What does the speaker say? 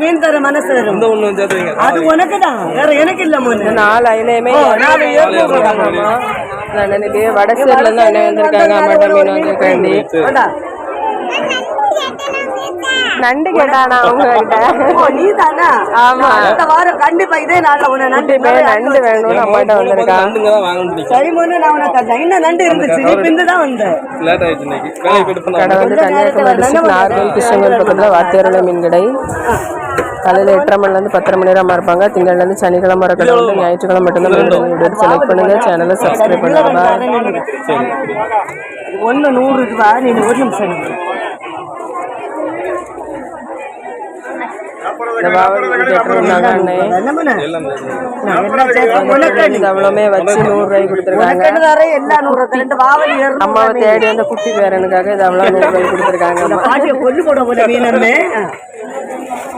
மீன் தர மனசு அது உனக்கு தான், வேற எனக்கு இல்ல. 4 ஐலையுமே நான் எனக்கு வடசேரில இருந்து அண்ணன் வந்திருக்காங்க. மட்டன் மீன் வந்திருக்காண்டி நண்டு கேட்டானா உங்ககிட்ட? நீ தானா? ஆமா, இந்த வாரம் கண்டிப்பா இதே நாள்ல உன நண்டு நண்டு வேணும்னு அம்மாட்ட வந்திருக்கான். சரி மோனு, நான் உனக்கு இன்னும் நண்டு இருந்துச்சு, நீ பிந்து தான் வந்த. கடை வந்து கன்னியாகுமரி டிஸ்ட்ரிக்ட் நார்மல் கிருஷ்ணகிரி பக்கத்தில் வாத்தியாரோட மீன் கடை. காலையில் 8:30 மணிலேருந்து 10:30 மணி நேரம் இருப்பாங்க. திங்கள்லேருந்து சனிக்கிழமை வர கடை வந்து ஞாயிற்றுக்கிழமை மட்டும்தான் வீடியோ செலக்ட் பண்ணுங்க. சேனலை சப்ஸ்கிரைப் பண்ணுங்க. 100 ரூபா. நீ ஒரு நிமிஷம் அவ்வளவுமே வச்சு 100 ரூபாய்க்கு கொடுத்துருக்காங்க. அம்மாவை தேடி வந்து குட்டி பேரனுக்காக இது அவ்வளவு 100 ரூபாய்க்கு கொடுத்துருக்காங்க.